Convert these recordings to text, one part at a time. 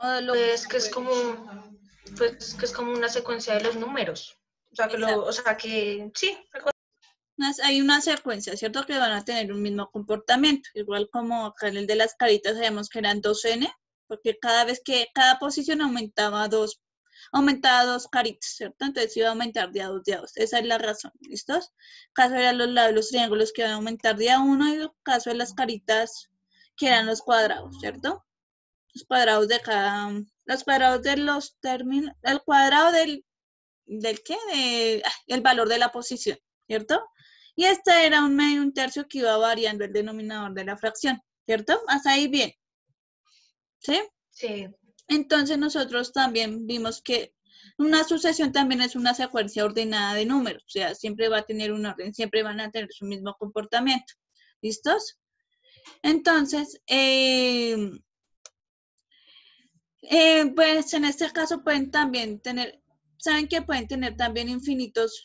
O lo Es que es como, pues, que es como una secuencia de los números. O sea, que sí. hay una secuencia, ¿cierto? Que van a tener un mismo comportamiento. Igual como acá en el de las caritas sabemos que eran 2n, porque cada vez que cada posición aumentaba dos caritas, ¿cierto? Entonces iba a aumentar de a dos, de a dos. Esa es la razón, ¿listos? Caso eran los lados, los triángulos que iban a aumentar de a uno, y el caso de las caritas que eran los cuadrados, ¿cierto? Los cuadrados de cada, los cuadrados de los términos, el cuadrado ¿del qué? El valor de la posición, ¿cierto? Y este era un medio, un tercio que iba variando el denominador de la fracción, ¿cierto? Hasta ahí bien, ¿sí? Sí. Entonces nosotros también vimos que una sucesión también es una secuencia ordenada de números, o sea, siempre va a tener un orden, siempre van a tener su mismo comportamiento. ¿Listos? Entonces, pues en este caso pueden también tener, saben que pueden tener también infinitos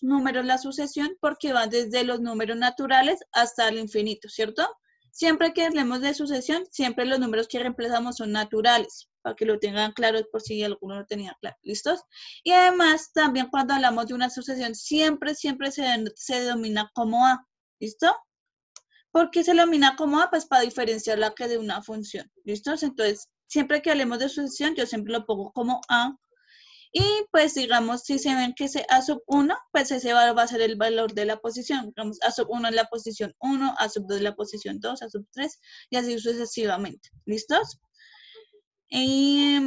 números la sucesión, porque van desde los números naturales hasta el infinito, ¿cierto? Siempre que hablemos de sucesión, siempre los números que reemplazamos son naturales, para que lo tengan claro por si alguno no tenía claro. ¿Listos? Y además, también cuando hablamos de una sucesión, siempre se denomina como A. ¿Listo? ¿Por qué se denomina como A? Pues para diferenciarla que de una función. ¿Listos? Entonces, siempre que hablemos de sucesión, yo siempre lo pongo como A. Y pues digamos, si se ven que ese A sub 1, pues ese va a ser el valor de la posición. Digamos, A sub 1 es la posición 1, A sub 2 es la posición 2, A sub 3, y así sucesivamente. ¿Listos? Y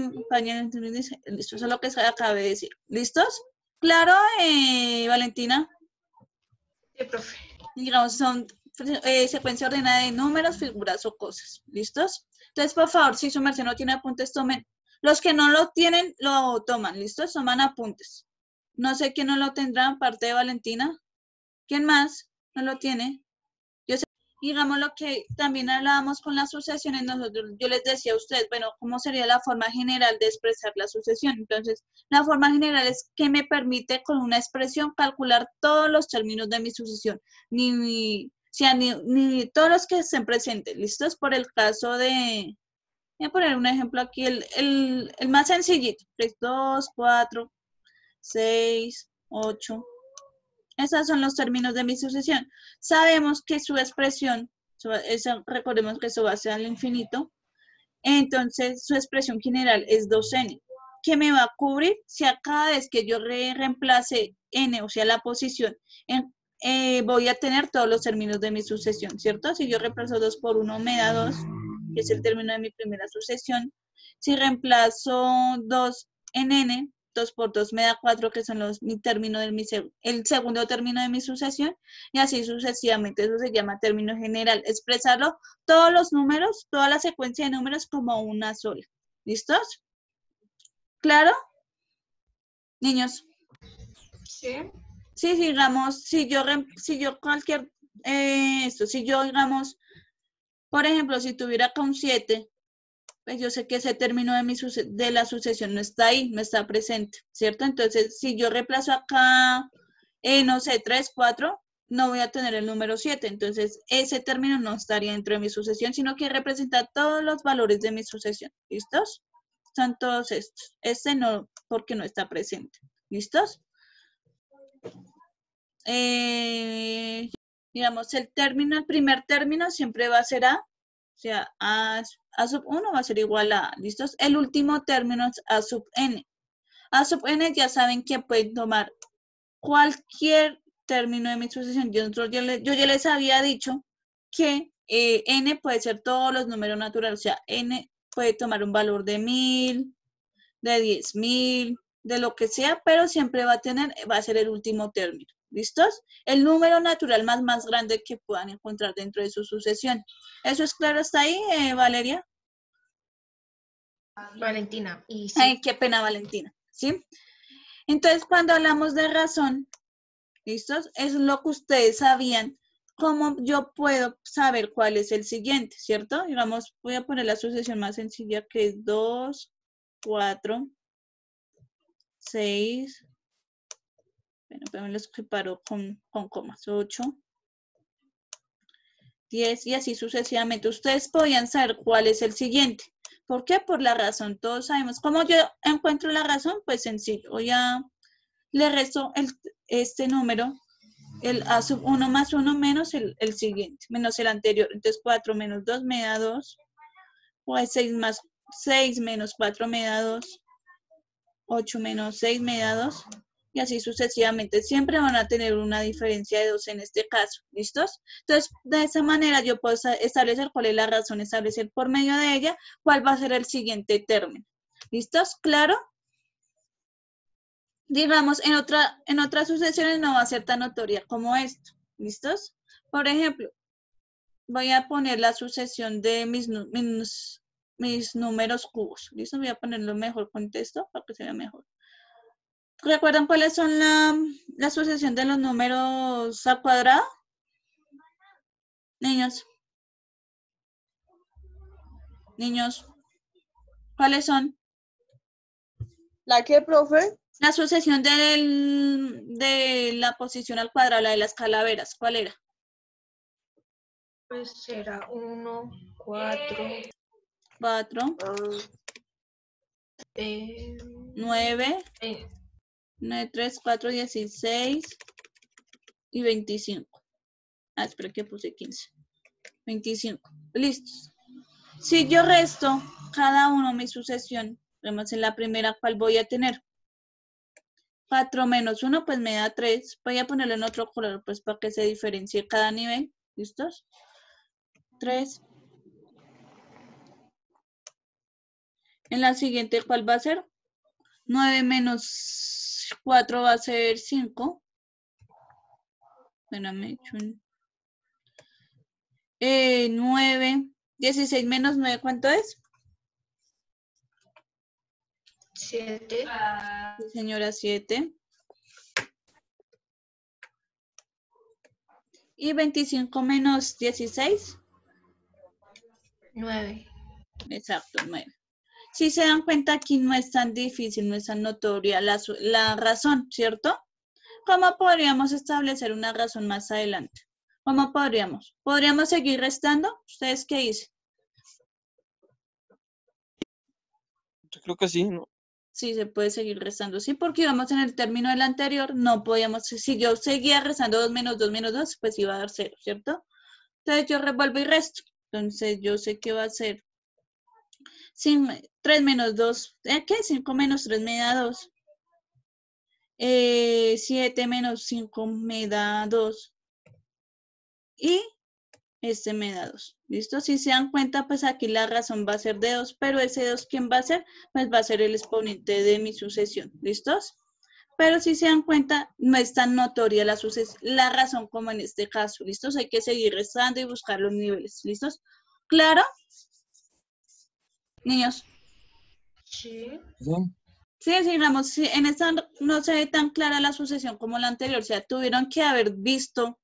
listo, eso es lo que acabé de decir. ¿Listos? ¿Claro, Valentina? Sí, profe. Digamos, son secuencia ordenada de números, figuras o cosas. ¿Listos? Entonces, por favor, si su merced no tiene apuntes, tomen. Los que no lo tienen, lo toman. ¿Listos? Toman apuntes. No sé quién no lo tendrá, aparte de Valentina. ¿Quién más no lo tiene? Yo sé, digamos lo que también hablábamos con las sucesiones, yo les decía a ustedes, bueno, ¿cómo sería la forma general de expresar la sucesión? Entonces, la forma general es que me permite con una expresión calcular todos los términos de mi sucesión, ni todos los que estén presentes. ¿Listos? Por el caso de, voy a poner un ejemplo aquí, el más sencillito, 3, 2, 4, 6, 8. Esos son los términos de mi sucesión. Sabemos que su expresión, recordemos que eso va a ser al infinito, entonces su expresión general es 2n, que me va a cubrir si a cada vez que yo reemplace n, o sea, la posición, voy a tener todos los términos de mi sucesión, ¿cierto? Si yo reemplazo 2 por 1 me da 2, que es el término de mi primera sucesión. Si reemplazo 2 en n, 2 por 2 me da 4, que son mi término el segundo término de mi sucesión, y así sucesivamente. Eso se llama término general. Expresarlo, todos los números, toda la secuencia de números como una sola. ¿Listos? ¿Claro? Niños. Sí. Sí, digamos, si yo digamos, por ejemplo, si tuviera acá un 7, pues yo sé que ese término de la sucesión no está ahí, no está presente, ¿cierto? Entonces, si yo reemplazo acá, no sé, 3, 4, no voy a tener el número 7. Entonces, ese término no estaría dentro de mi sucesión, sino que representa todos los valores de mi sucesión. ¿Listos? Son todos estos. Este no, porque no está presente. ¿Listos? Digamos, el primer término siempre va a ser A. O sea, A sub 1 va a ser igual a A. ¿Listos? El último término es A sub n. A sub n ya saben que pueden tomar cualquier término de mi sucesión. Yo ya les había dicho que n puede ser todos los números naturales. O sea, n puede tomar un valor de 1000, de 10.000, de lo que sea, pero siempre va a ser el último término. ¿Listos? El número natural más grande que puedan encontrar dentro de su sucesión. ¿Eso es claro hasta ahí, Valeria? Valentina. Y sí. Ay, qué pena, Valentina. ¿Sí? Entonces, cuando hablamos de razón, ¿listos? Es lo que ustedes sabían. ¿Cómo yo puedo saber cuál es el siguiente? ¿Cierto? Digamos, voy a poner la sucesión más sencilla, que es 2, 4, 6, bueno, pero me los separo con comas, 8, 10 y así sucesivamente. Ustedes podían saber cuál es el siguiente. ¿Por qué? Por la razón. Todos sabemos. ¿Cómo yo encuentro la razón? Pues sencillo. Ya le resto este número, el A sub 1 más 1 menos el siguiente, menos el anterior. Entonces 4 menos 2 me da 2. Pues 6 más 6 menos 4 me da 2. 8 menos 6 me da 2. Y así sucesivamente. Siempre van a tener una diferencia de 2 en este caso. ¿Listos? Entonces, de esa manera yo puedo establecer cuál es la razón, establecer por medio de ella cuál va a ser el siguiente término. ¿Listos? ¿Claro? Digamos, en otras sucesiones no va a ser tan notoria como esto. ¿Listos? Por ejemplo, voy a poner la sucesión de mis números cubos. ¿Listo? Voy a ponerlo mejor con texto para que se vea mejor. ¿Recuerdan cuáles son la sucesión de los números al cuadrado? Niños. Niños. ¿Cuáles son? ¿La qué, profe? La sucesión de la posición al cuadrado, la de las calaveras. ¿Cuál era? Pues era 1, 4. 4. 9. 9, 3, 4, 16 y 25. Ah, espera que puse 15. 25. Listos. Si yo resto cada uno mi sucesión, vemos en la primera cuál voy a tener. 4 menos 1, pues me da 3. Voy a ponerlo en otro color, pues para que se diferencie cada nivel. ¿Listos? 3. En la siguiente, ¿cuál va a ser? 9 menos 4 va a ser 5. Espérame, 9. 16 menos 9, ¿cuánto es? 7. Sí, señora, 7. Y 25 menos 16. 9. Exacto, 9. Si se dan cuenta, aquí no es tan difícil, no es tan notoria la razón, ¿cierto? ¿Cómo podríamos establecer una razón más adelante? ¿Cómo podríamos? ¿Podríamos seguir restando? ¿Ustedes qué dicen? Yo creo que sí, ¿no? Sí, se puede seguir restando, sí, porque íbamos en el término del anterior, no podíamos, si yo seguía restando 2 menos 2 menos 2, pues iba a dar 0, ¿cierto? Entonces yo revuelvo y resto. Entonces yo sé que va a ser 3 menos 2, ¿qué? 5 menos 3 me da 2. 7 menos 5 me da 2. Y este me da 2. ¿Listo? Si se dan cuenta, pues aquí la razón va a ser de 2, pero ese 2, ¿quién va a ser? Pues va a ser el exponente de mi sucesión. ¿Listos? Pero si se dan cuenta, no es tan notoria la razón como en este caso. ¿Listos? Hay que seguir restando y buscar los niveles. ¿Listos? ¿Claro? Niños. Sí. Sí, digamos, sí, en esta no se ve tan clara la sucesión como la anterior. O sea, tuvieron que haber visto,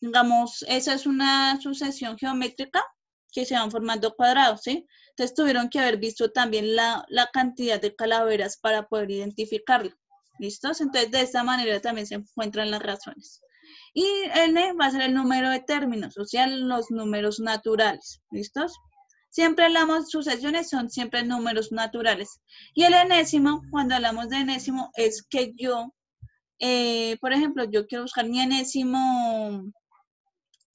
digamos, esa es una sucesión geométrica que se van formando cuadrados, ¿sí? Entonces tuvieron que haber visto también la cantidad de calaveras para poder identificarlo. ¿Listos? Entonces de esta manera también se encuentran las razones. Y n va a ser el número de términos, o sea, los números naturales. ¿Listos? Siempre hablamos, sucesiones son siempre números naturales. Y el enésimo, cuando hablamos de enésimo, es que yo, por ejemplo, yo quiero buscar mi enésimo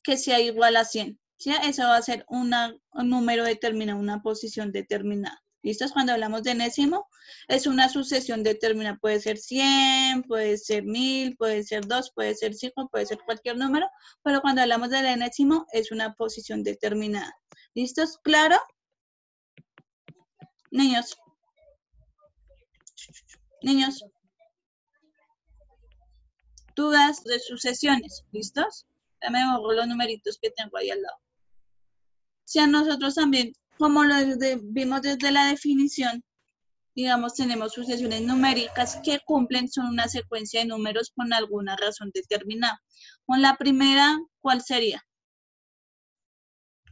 que sea igual a 100. ¿Sí? Eso va a ser un número determinado, una posición determinada. ¿Listos? Cuando hablamos de enésimo, es una sucesión determinada. Puede ser 100, puede ser 1000, puede ser 2, puede ser 5, puede ser cualquier número, pero cuando hablamos del enésimo, es una posición determinada. ¿Listos? ¿Claro? Niños. Niños. Dudas de sucesiones. ¿Listos? Ya me borro los numeritos que tengo ahí al lado. Si a nosotros también, como lo vimos desde la definición, digamos, tenemos sucesiones numéricas que cumplen, son una secuencia de números con alguna razón determinada. Con la primera, ¿cuál sería?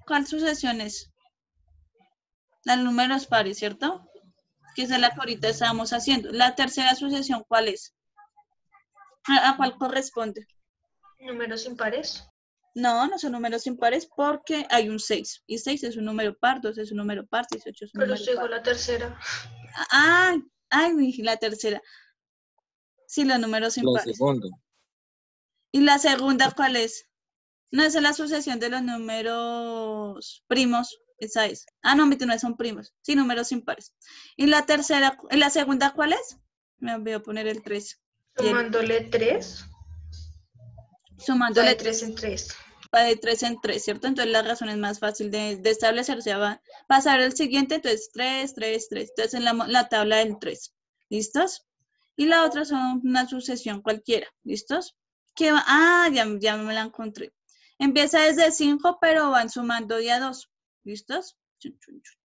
¿Cuál sucesión es? La de números pares, ¿cierto? Que es la que ahorita estábamos haciendo. La tercera sucesión, ¿cuál es? ¿A cuál corresponde? Números impares. No, no son números impares porque hay un 6. Y 6 es un número par, 2 es un número par, 18 es un Pero número usted dijo par. la tercera. Ah, ay, la tercera. Sí, los números La impares. segunda. ¿Y la segunda cuál es? No, esa es la sucesión de los números primos. Esa es. Ah, no, no son primos. Sí, números impares. ¿Y la tercera, la segunda cuál es? Me voy a poner el 3. Y el Sumándole 3. Va de sumándole 3 en 3. va de 3 en 3, ¿cierto? Entonces la razón es más fácil de establecer. O sea, va a pasar el siguiente, entonces 3, 3, 3. Entonces en la tabla del 3. ¿Listos? Y la otra son una sucesión cualquiera. ¿Listos? Que va, ya me la encontré. Empieza desde 5, pero van sumando día 2. ¿Listos? Chun, chun, chun.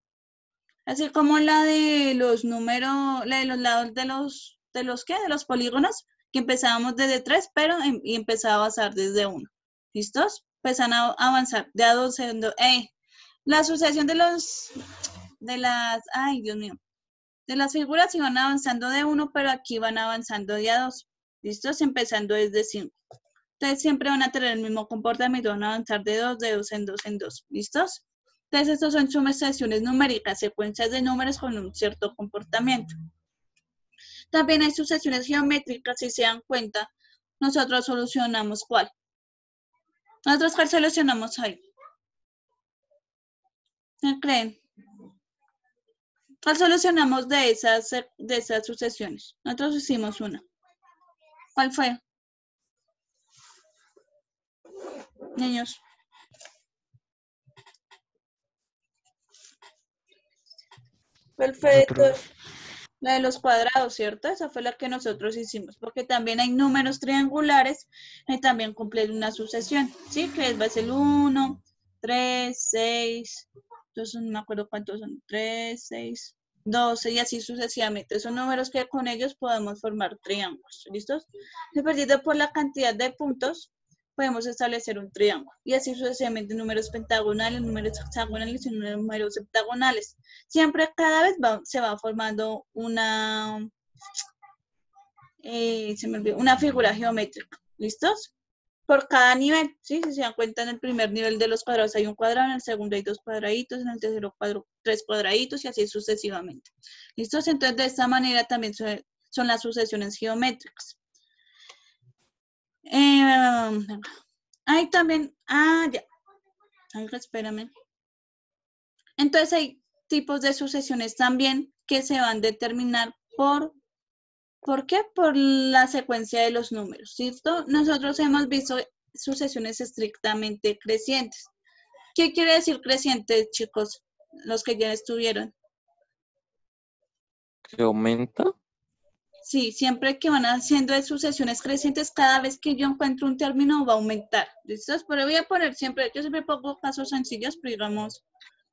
Así como la de los números, la de los lados ¿qué? De los polígonos, que empezábamos desde 3, pero y empezaba a avanzar desde 1. ¿Listos? Empiezan a avanzar de a 2 en 2. La sucesión ay, Dios mío, de las figuras iban avanzando de 1, pero aquí van avanzando de a 2. ¿Listos? Empezando desde 5. Entonces siempre van a tener el mismo comportamiento, van a avanzar de 2, de 2 en 2 en 2. ¿Listos? Entonces estos son sucesiones numéricas, secuencias de números con un cierto comportamiento. También hay sucesiones geométricas, si se dan cuenta, nosotros solucionamos ¿cuál? Nosotros ¿cuál solucionamos ahí? ¿Qué creen? ¿Cuál solucionamos de esas sucesiones? Nosotros hicimos una. ¿Cuál fue? Niños. Perfecto. La de los cuadrados, ¿cierto? Esa fue la que nosotros hicimos, porque también hay números triangulares y también cumplen una sucesión, ¿sí? Que va a ser 1, 3, 6, entonces no me acuerdo cuántos son, 3, 6, 12 y así sucesivamente. Son números que con ellos podemos formar triángulos, ¿listos? Dependiendo por la cantidad de puntos, podemos establecer un triángulo. Y así sucesivamente números pentagonales, números hexagonales y números heptagonales. Siempre cada vez se va formando una figura geométrica. ¿Listos? Por cada nivel, ¿sí? Si se dan cuenta, en el primer nivel de los cuadrados hay un cuadrado, en el segundo hay 2 cuadraditos, en el tercero 3 cuadraditos y así sucesivamente. ¿Listos? Entonces, de esta manera también son las sucesiones geométricas. Hay también, ya. Ay, espérame. Entonces hay tipos de sucesiones también que se van a determinar ¿por qué? Por la secuencia de los números, ¿cierto? Nosotros hemos visto sucesiones estrictamente crecientes. ¿Qué quiere decir crecientes, chicos? Los que ya estuvieron. ¿Que aumenta? Sí, siempre que van haciendo sucesiones crecientes, cada vez que yo encuentro un término va a aumentar. ¿Listos? Pero voy a poner siempre, yo siempre pongo casos sencillos, pero digamos,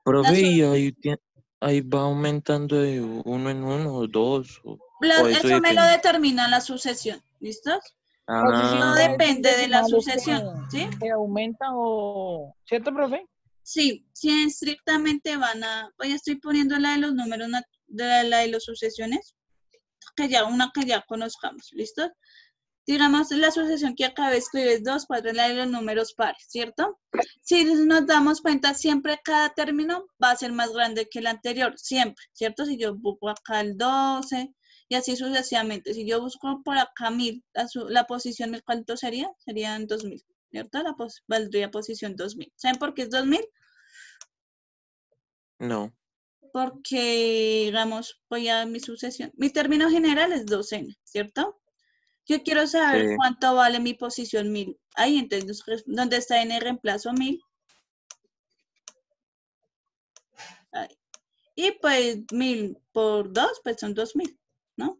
Profe, y ahí va aumentando de uno en uno, o dos, o eso eso me lo depende. determina la sucesión. ¿Listos? Así Todo significa Ah, depende de la decimales sucesión, ¿sí? que aumentan o... ¿Cierto, profe? Sí, sí, estrictamente hoy estoy poniendo la de los números, la de las sucesiones, que ya conozcamos, ¿listo? Digamos, la sucesión que acabé de escribir es 2, 4, es la de los números pares, ¿cierto? Si nos damos cuenta, siempre cada término va a ser más grande que el anterior, siempre, ¿cierto? Si yo busco acá el 12 y así sucesivamente. Si yo busco por acá 1000, la posición 1000, ¿cuánto sería? Serían 2000, ¿cierto? Valdría posición 2000. ¿Saben por qué es 2000? no. Porque, digamos, voy a mi sucesión. Mi término general es docena, ¿cierto? Yo quiero saber Sí. cuánto vale mi posición 1000. Ahí, entonces, ¿dónde está n reemplazo 1000? Ahí. Y pues 1000 por 2, pues son 2000, ¿no?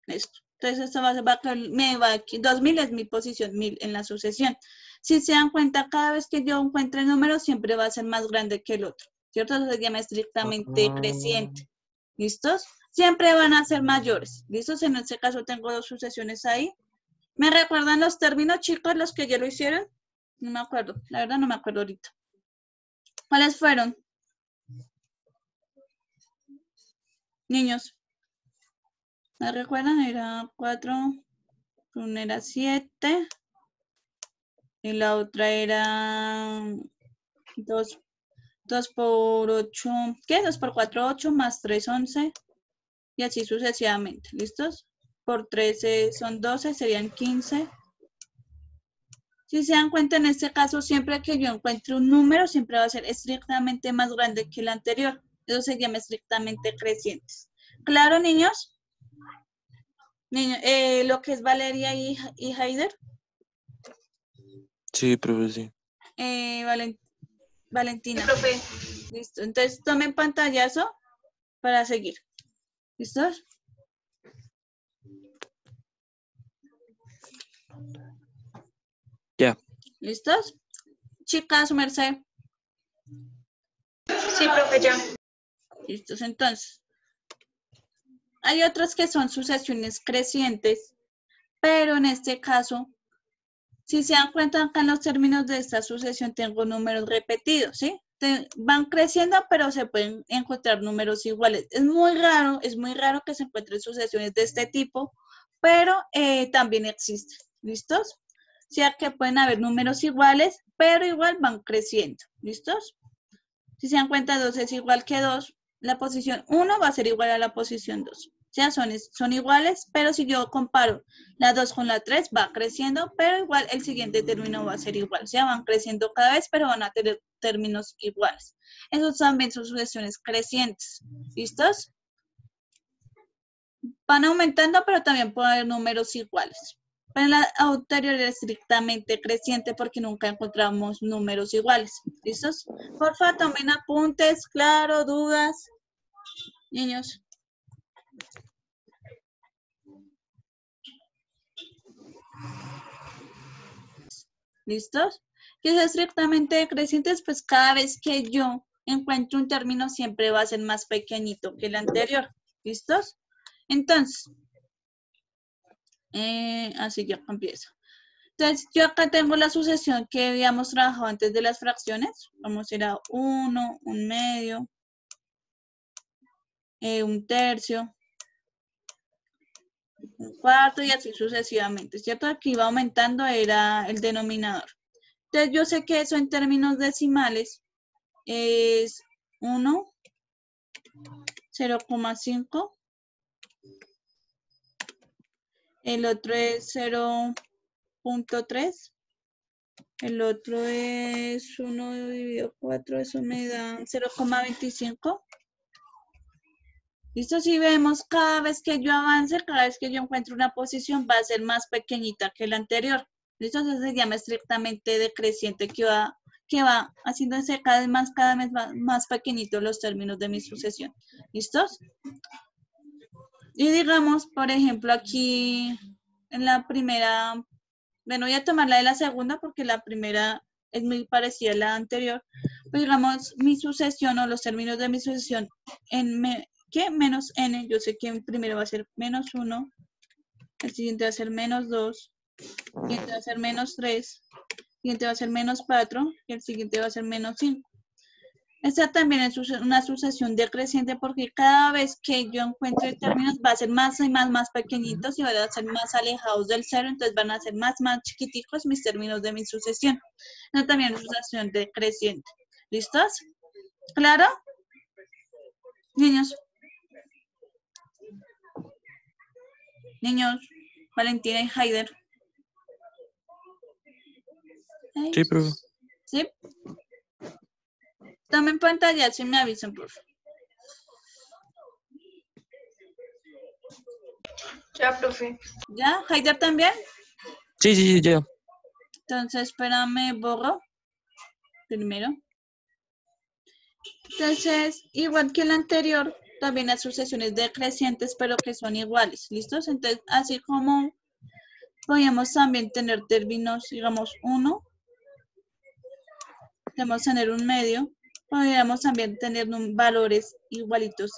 Esto. Entonces, esto me va aquí. 2000 es mi posición 1000 en la sucesión. Si se dan cuenta, cada vez que yo encuentre números, siempre va a ser más grande que el otro, ¿cierto? Eso se llama estrictamente creciente. ¿Listos? Siempre van a ser mayores. ¿Listos? En este caso tengo dos sucesiones ahí. ¿Me recuerdan los términos, chicos, los que ya lo hicieron? No me acuerdo. La verdad no me acuerdo ahorita. ¿Cuáles fueron? Niños. ¿Me recuerdan? Era 4, 1 era 7, y la otra era 2 por 8, ¿qué? 2 por 4, 8, más 3, 11, y así sucesivamente, ¿listos? Por 13 son 12, serían 15. Si se dan cuenta, en este caso, siempre que yo encuentre un número, siempre va a ser estrictamente más grande que el anterior. Eso se llama estrictamente crecientes. ¿Claro, niños? Niños, lo que es Valeria y Haider. Sí, profe, sí. Valentina. Sí, profe. Listo. Entonces, tomen pantallazo para seguir. ¿Listos? Ya. ¿Listos? Chicas, su merced. Sí, profe, ya. Listos, entonces. Hay otras que son sucesiones crecientes, pero en este caso, si se dan cuenta acá en los términos de esta sucesión, tengo números repetidos, ¿sí? Van creciendo, pero se pueden encontrar números iguales. Es muy raro que se encuentren sucesiones de este tipo, pero también existen. ¿Listos? O sea que pueden haber números iguales, pero igual van creciendo. ¿Listos? Si se dan cuenta, 2 es igual que 2, la posición 1 va a ser igual a la posición 2. O sea, son iguales, pero si yo comparo la 2 con la 3, va creciendo, pero igual el siguiente término va a ser igual. O sea, van creciendo cada vez, pero van a tener términos iguales. Esos también son sucesiones crecientes. ¿Listos? Van aumentando, pero también pueden haber números iguales. Pero la anterior era estrictamente creciente porque nunca encontramos números iguales. ¿Listos? Porfa, tomen apuntes, claro, dudas. Niños. ¿Listos? Que es estrictamente crecientes, pues cada vez que yo encuentro un término siempre va a ser más pequeñito que el anterior. ¿Listos? Entonces, así ya empiezo. Entonces, yo acá tengo la sucesión que habíamos trabajado antes de las fracciones. Vamos a ir a 1, 1/2, 1/3, 1/4 y así sucesivamente, ¿cierto? Aquí va aumentando, era el denominador. Entonces, yo sé que eso en términos decimales es 1, 0,5. El otro es 0,3. El otro es 1 dividido 4, eso me da 0,25. ¿Listo? Si vemos, cada vez que yo avance, cada vez que yo encuentro una posición, va a ser más pequeñita que la anterior. ¿Listo? Eso se llama estrictamente decreciente, que va haciéndose cada vez más pequeñitos los términos de mi sucesión. ¿Listos? Y digamos, por ejemplo, aquí en la primera, bueno, voy a tomar la de la segunda porque la primera es muy parecida a la anterior. Pues digamos, mi sucesión o los términos de mi sucesión ¿qué? Menos n, yo sé que el primero va a ser -1, el siguiente va a ser -2, el siguiente va a ser -3, el siguiente va a ser -4 y el siguiente va a ser -5. Esta también es una sucesión decreciente porque cada vez que yo encuentre términos va a ser más y más pequeñitos y van a ser más alejados del cero, entonces van a ser más chiquiticos mis términos de mi sucesión. Esta también es una sucesión decreciente. ¿Listos? ¿Claro? Niños. Niños, Valentina y Haider. Sí, profe. ¿Sí? Tomen pantalla si me avisan, por favor. Ya, profe. ¿Ya? ¿Haider también? Sí, ya. Entonces, espérame, borro. Primero. Entonces, igual que el anterior, también hay sucesiones decrecientes, pero que son iguales. ¿Listos? Entonces, así como podríamos también tener términos, digamos, 1. Podemos tener un medio. Podríamos también tener valores igualitos.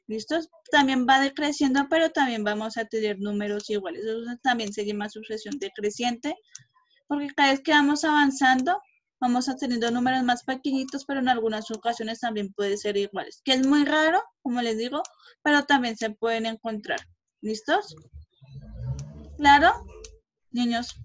¿Listos? También va decreciendo, pero también vamos a tener números iguales. Eso también se llama sucesión decreciente, porque cada vez que vamos avanzando, vamos a teniendo números más pequeñitos, pero en algunas ocasiones también puede ser iguales. Que es muy raro, como les digo, pero también se pueden encontrar. ¿Listos? ¿Claro? Niños.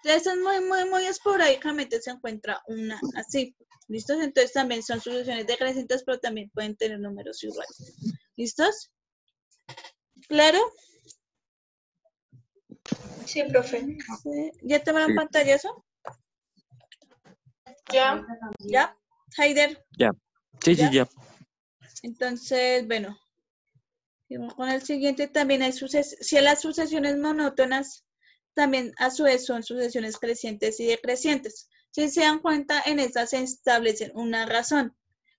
Entonces es muy esporádicamente se encuentra una así. ¿Listos? Entonces también son sucesiones decrecientes, pero también pueden tener números iguales. ¿Listos? ¿Claro? Sí, profe. Sí. ¿Ya tomaron Sí. pantallazo? Ya. ¿Ya? Haider. Ya. Sí, ¿Ya? sí, ya. Entonces, bueno. Seguimos con el siguiente. También hay si las sucesiones monótonas también a su vez son sucesiones crecientes y decrecientes. Si se dan cuenta, en estas se establecen una razón.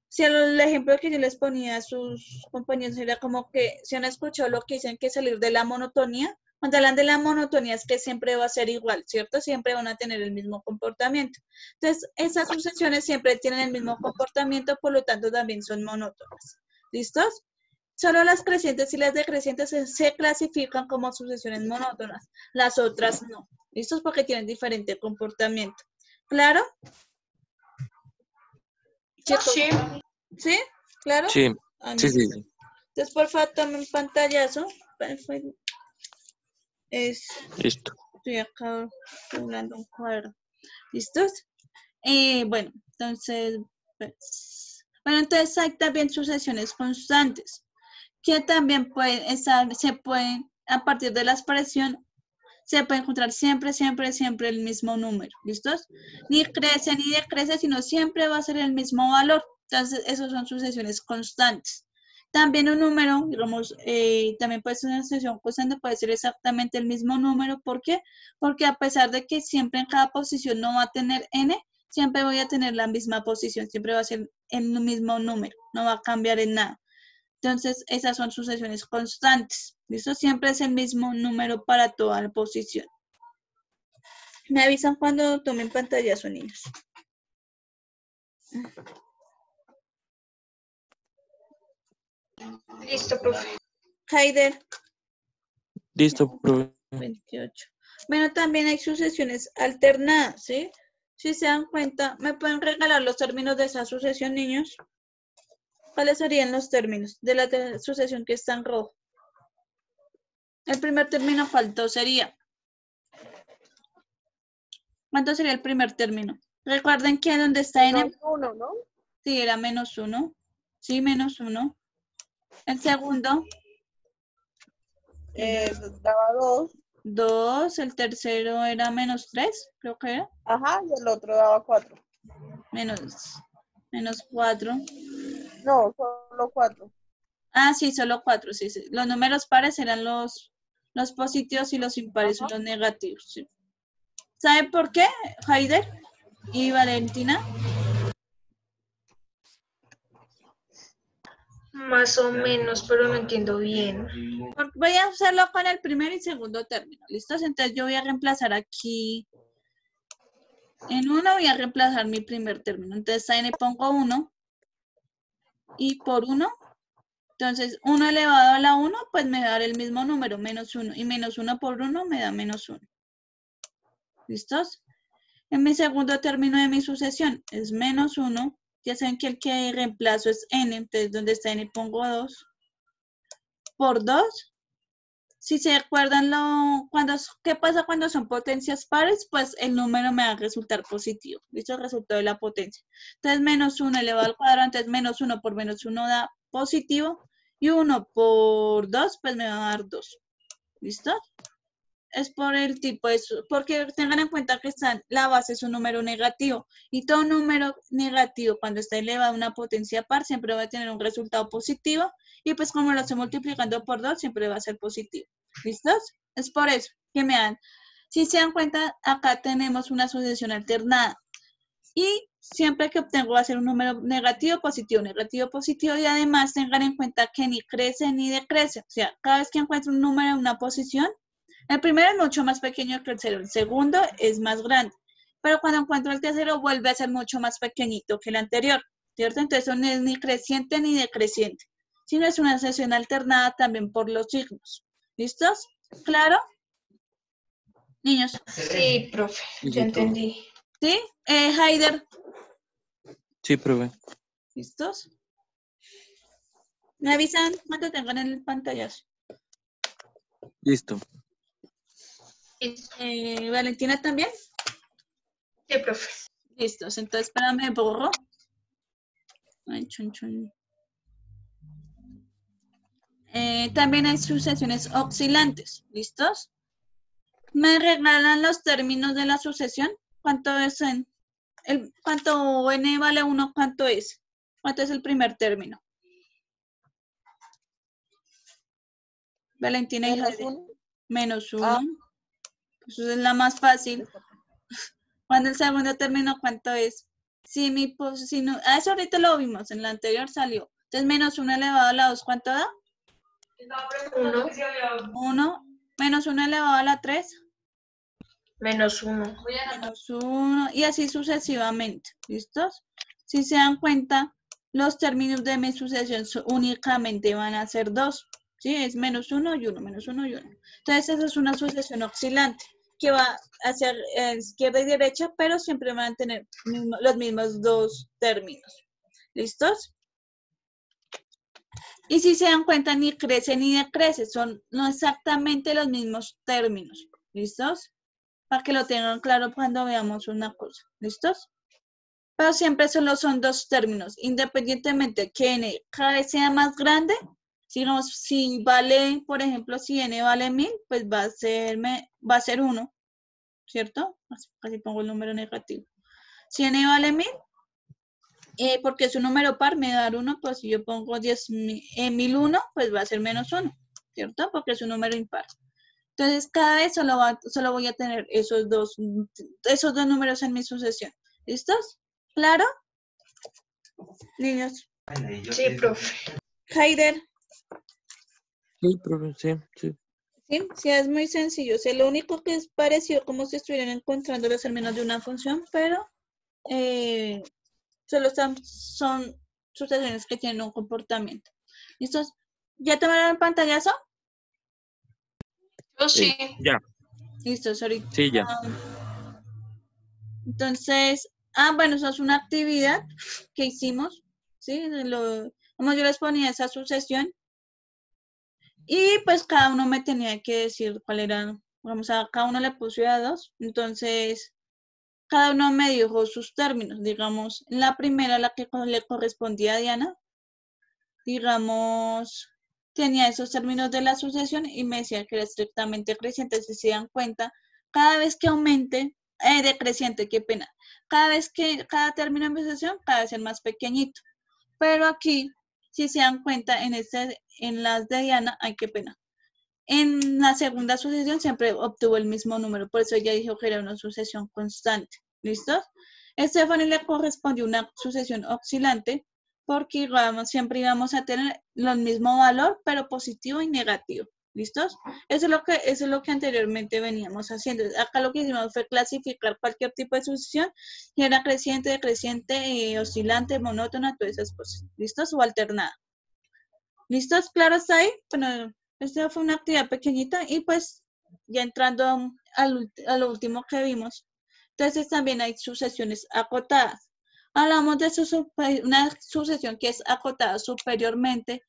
Si el ejemplo que yo les ponía a sus compañeros era como que si han escuchado lo que dicen que salir de la monotonía, cuando hablan de la monotonía es que siempre va a ser igual, ¿cierto? Siempre van a tener el mismo comportamiento. Entonces, esas sucesiones siempre tienen el mismo comportamiento, por lo tanto también son monótonas. ¿Listos? Solo las crecientes y las decrecientes se clasifican como sucesiones monótonas, las otras no. ¿Listos? Porque tienen diferente comportamiento. ¿Claro? Chicos, Sí. ¿sí? ¿Claro? Sí. Sí, sí, sí. Entonces, por favor, tomen pantallazo. Listo. Estoy acá doblando un cuadro. ¿Listos? Bueno, entonces, pues, bueno, entonces hay también sucesiones constantes, que también pueden estar, se pueden, a partir de la expresión, se puede encontrar siempre el mismo número, ¿listos? Ni crece ni decrece, sino siempre va a ser el mismo valor. Entonces, esos son sucesiones constantes. También un número, digamos, también puede ser una sucesión constante, puede ser exactamente el mismo número. ¿Por qué? Porque a pesar de que siempre en cada posición no va a tener n, siempre voy a tener la misma posición, siempre va a ser el mismo número, no va a cambiar en nada. Entonces, esas son sucesiones constantes. ¿Listo? Siempre es el mismo número para toda la posición. Me avisan cuando tomen pantallazo, niños. Listo, profe. Haider, Listo, profe. 28. Bueno, también hay sucesiones alternadas, ¿sí? Si se dan cuenta, ¿me pueden regalar los términos de esa sucesión, niños? ¿Cuáles serían los términos de la sucesión que está en rojo? El primer término faltó sería. ¿Cuánto sería el primer término? Recuerden que donde está n. -1, ¿no? Sí, era -1. Sí, -1. El segundo. Daba 2. 2. El tercero era -3, creo que era. Ajá, y el otro daba 4. Menos 4. No, solo 4. Ah, sí, solo 4. Sí, sí. Los números pares eran los positivos y los impares son Ajá. los negativos. Sí. ¿Saben por qué, Haider y Valentina? Más o menos, pero no entiendo bien. Voy a hacerlo con el primer y segundo término. ¿Listos? Entonces yo voy a reemplazar aquí. En 1 voy a reemplazar mi primer término. Entonces ahí le pongo 1. Y por 1. Entonces 1 elevado a la 1, pues me va a dar el mismo número, -1. Y -1 por 1 me da -1. ¿Listos? En mi segundo término de mi sucesión es -1. Ya saben que el que reemplazo es n. Entonces donde está n pongo 2. Por 2. Si se acuerdan, ¿qué pasa cuando son potencias pares? Pues el número me va a resultar positivo. ¿Listo? El resultado de la potencia. Entonces, -1 elevado al cuadrado, entonces -1 por -1 da positivo. Y 1 por 2, pues me va a dar 2. ¿Listo? Es por el tipo de porque tengan en cuenta que la base es un número negativo. Y todo número negativo, cuando está elevado a una potencia par, siempre va a tener un resultado positivo. Y pues como lo estoy multiplicando por 2, siempre va a ser positivo. ¿Listos? Es por eso que me dan. Si se dan cuenta, acá tenemos una sucesión alternada. Y siempre que obtengo va a ser un número negativo, positivo. Y además tengan en cuenta que ni crece ni decrece. O sea, cada vez que encuentro un número en una posición, el primero es mucho más pequeño que el cero. El segundo es más grande. Pero cuando encuentro el tercero, vuelve a ser mucho más pequeñito que el anterior. ¿Cierto? Entonces no es ni creciente ni decreciente. Sino es una sucesión alternada también por los signos. ¿Listos? ¿Claro? Niños. Sí, profe, ya entendí. ¿Sí? Haider. Sí, profe. ¿Listos? Me avisan cuando tengan en el pantallazo. Listo. Valentina también. Sí, profe. Listos, entonces espérame, borro. Ay, chun, chun. También hay sucesiones oscilantes. ¿Listos? ¿Me regalan los términos de la sucesión? ¿Cuánto es cuánto n vale 1? ¿Cuánto es? ¿Cuánto es el primer término? Valentina y Menos Jaime. uno. Menos 1. Ah. Pues es la más fácil. ¿Cuándo el segundo término cuánto es? Si no, eso ahorita lo vimos, en la anterior salió. Entonces, menos 1 elevado a la 2, ¿cuánto da? 1. 1. Menos 1 elevado a la 3. Menos 1. Menos 1. Y así sucesivamente. ¿Listos? Si se dan cuenta, los términos de mi sucesión únicamente van a ser 2. ¿Sí? Es menos 1 y 1, menos 1 y 1. Entonces, esa es una sucesión oscilante que va hacia izquierda y derecha, pero siempre van a tener los mismos dos términos. ¿Listos? Y si se dan cuenta, ni crece ni decrece, son no exactamente los mismos términos. ¿Listos? Para que lo tengan claro cuando veamos una cosa. ¿Listos? Pero siempre solo son dos términos, independientemente que n cada vez sea más grande. Si vale, por ejemplo, si n vale 1000, pues va a ser 1, ¿cierto? Casi pongo el número negativo. Si n vale 1000, porque es un número par, me da 1, pues si yo pongo 1001, pues va a ser menos 1, ¿cierto? Porque es un número impar. Entonces, cada vez solo voy a tener esos dos números en mi sucesión. ¿Listos? ¿Claro? Niños. Sí, profe. Haider. Sí, profe, sí. Sí, es muy sencillo. O sea, lo único que es parecido como si estuvieran encontrando los términos de una función, pero solo son sucesiones que tienen un comportamiento. ¿Listos? ¿Ya tomaron el pantallazo? Yo sí. Ya, Listos, ahorita. sí, ya. Entonces, bueno, eso es una actividad que hicimos, ¿sí? Como yo les ponía esa sucesión, y pues cada uno me tenía que decir cuál era, cada uno le puse a 2, entonces cada uno me dijo sus términos, digamos, la primera, la que le correspondía a Diana, digamos, tenía esos términos de la sucesión y me decía que era estrictamente creciente. Si se dan cuenta, cada vez que aumente, decreciente, qué pena, cada término de mi sucesión, cada vez es más pequeñito. Pero aquí, si se dan cuenta, en las de Diana, ay, qué pena. En la segunda sucesión siempre obtuvo el mismo número, por eso ella dijo que era una sucesión constante. ¿Listos? Stephanie le correspondió una sucesión oscilante porque siempre íbamos a tener el mismo valor, pero positivo y negativo. ¿Listos? Eso es lo que anteriormente veníamos haciendo. Acá lo que hicimos fue clasificar cualquier tipo de sucesión, y era creciente, decreciente, oscilante, monótona, todas esas cosas. ¿Listos? O alternada. ¿Listos? ¿Claro hasta ahí? Bueno, esta fue una actividad pequeñita y pues ya entrando a lo último que vimos. Entonces también hay sucesiones acotadas. Hablamos de una sucesión que es acotada superiormente.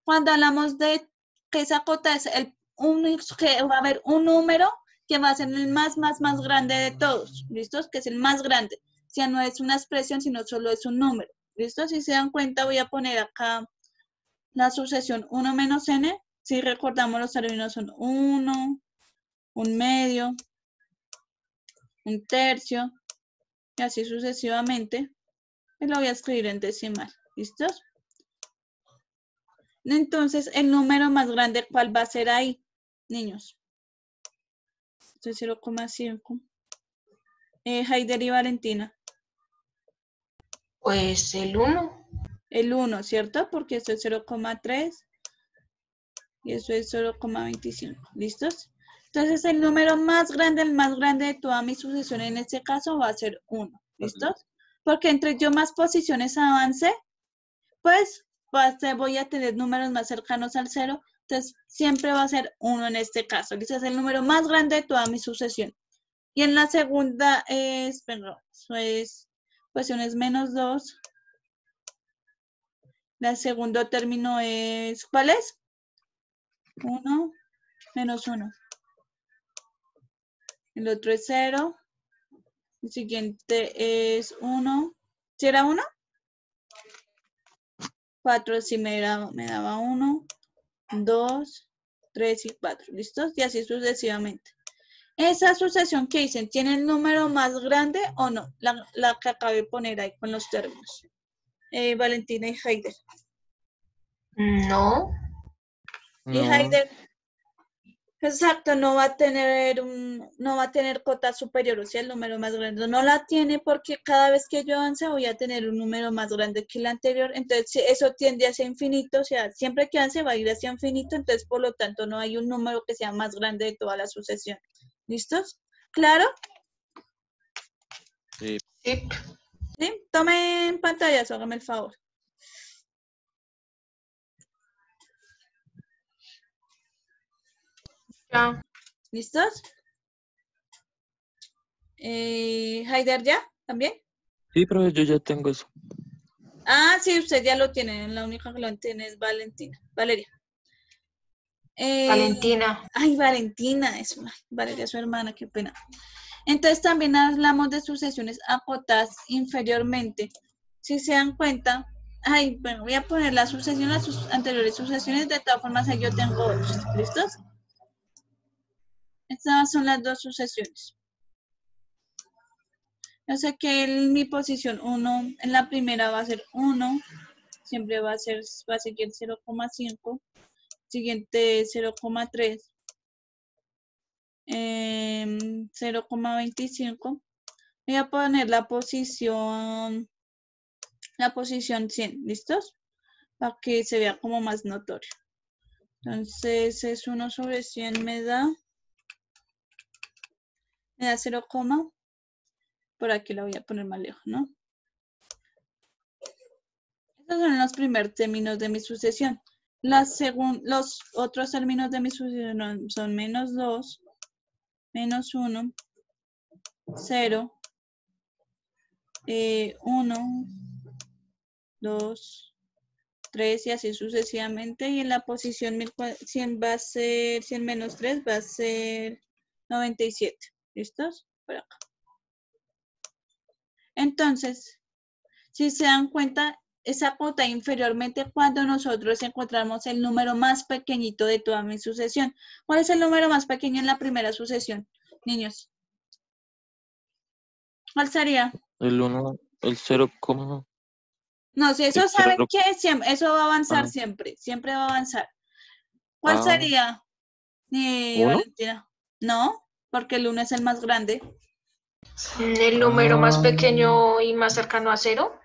Cuando hablamos de que es acotada, es que va a haber un número que va a ser el más grande de todos. ¿Listos? Que es el más grande. O sea, no es una expresión, sino solo es un número. ¿Listos? Si se dan cuenta, voy a poner acá la sucesión 1 menos n. Si recordamos, los términos son 1, un medio, un tercio, y así sucesivamente. Y lo voy a escribir en decimal. ¿Listos? Entonces, el número más grande, ¿cuál va a ser ahí, niños? Esto es 0,5. Haider y Valentina. Pues el 1. El 1, ¿cierto? Porque esto es 0,3 y eso es 0,25. ¿Listos? Entonces, el número más grande, el más grande de toda mi sucesión en este caso va a ser 1. ¿Listos? Porque entre yo más posiciones avance, pues voy a tener números más cercanos al 0. Entonces, siempre va a ser 1 en este caso. ¿Listo? Es el número más grande de toda mi sucesión. Y en la segunda es, es menos 2. El segundo término es, ¿cuál es? 1 menos 1. El otro es 0 El siguiente es 1. ¿Sí era 1? 4, sí me daba 1, 2, 3 y 4. ¿Listos? Y así sucesivamente. Esa sucesión que dicen, ¿tiene el número más grande o no? La que acabé de poner ahí con los términos. Valentina y Haider. No. Y No, Haider, exacto, no va a tener cota superior, o sea, el número más grande. No la tiene porque cada vez que yo avance voy a tener un número más grande que el anterior. Entonces, eso tiende hacia infinito, o sea, siempre que avance va a ir hacia infinito. Entonces, por lo tanto, no hay un número que sea más grande de toda la sucesión. ¿Listos? ¿Claro? sí. Sí. ¿Sí? Tomen pantallazo, hágame el favor. Ya. ¿Listos? Haider, ¿ya? ¿También? Sí, profe, yo ya tengo eso. Ah, sí, usted ya lo tiene. La única que lo tiene es Valentina. Valeria. Valentina. Ay, Valentina. Valeria es su hermana, qué pena. Entonces también hablamos de sucesiones acotadas inferiormente. Si se dan cuenta, ay, bueno, voy a poner la sucesión, las anteriores sucesiones, de todas formas ahí yo tengo otros. ¿Listos? Estas son las dos sucesiones. Yo sé que en mi posición 1, en la primera va a ser 1, siempre va a seguir 0,5, siguiente 0,3, 0,25. Voy a poner la posición 100, ¿listos? Para que se vea como más notorio. Entonces es 1 sobre 100 me da 0, por aquí la voy a poner más lejos, ¿no? Estos son los primeros términos de mi sucesión. Los otros términos de mi sucesión son menos 2, menos 1, 0, 1, 2, 3 y así sucesivamente. Y en la posición 100 va a ser 100 menos 3, va a ser 97. ¿Listos? Por acá. Entonces, si se dan cuenta, esa cota inferiormente cuando nosotros encontramos el número más pequeñito de toda mi sucesión. ¿Cuál es el número más pequeño en la primera sucesión, niños? ¿Cuál sería? El 1, el 0, No, si eso el saben 0, que eso va a avanzar ah, siempre va a avanzar. ¿Cuál ah, sería, 1, Valentina? No, porque el 1 es el más grande. El número más ah, pequeño y más cercano a 0.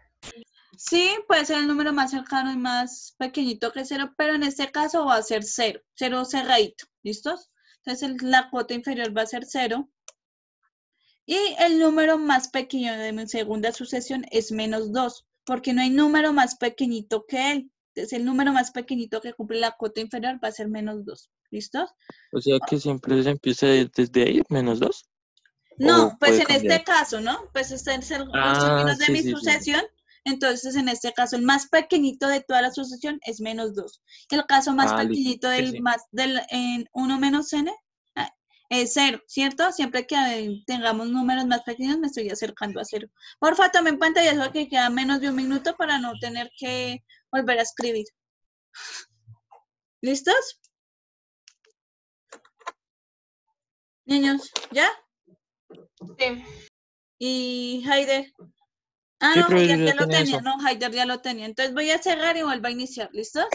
Sí, puede ser el número más cercano y más pequeñito que 0, pero en este caso va a ser 0, 0 cerradito, ¿listos? Entonces la cuota inferior va a ser 0. Y el número más pequeño de mi segunda sucesión es menos 2, porque no hay número más pequeñito que él. Entonces el número más pequeñito que cumple la cuota inferior va a ser menos 2, ¿listos? o sea que siempre se empieza desde ahí, menos 2, No, o pues puede en cambiar. este caso, ¿no? Pues este es los Ah, términos de sí, mi sí, sí, sí. sucesión. Entonces, en este caso, el más pequeñito de toda la sucesión es menos 2. El caso más Ah, listo. pequeñito Sí, sí. en 1 menos n es 0, ¿cierto? Siempre que tengamos números más pequeños, me estoy acercando a 0. Porfa, tomen pantallazo que queda menos de un minuto para no tener que volver a escribir. ¿Listos? Niños, ¿ya? Sí. Y Haider. Ah, Sí, no, pero yo Haider ya ya lo tenía tenía. eso. No, Haider ya lo tenía. Entonces voy a cerrar y vuelvo a iniciar. ¿Listos?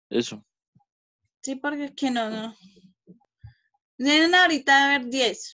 Eso. Sí, porque es que no. Vienen ahorita a ver 10.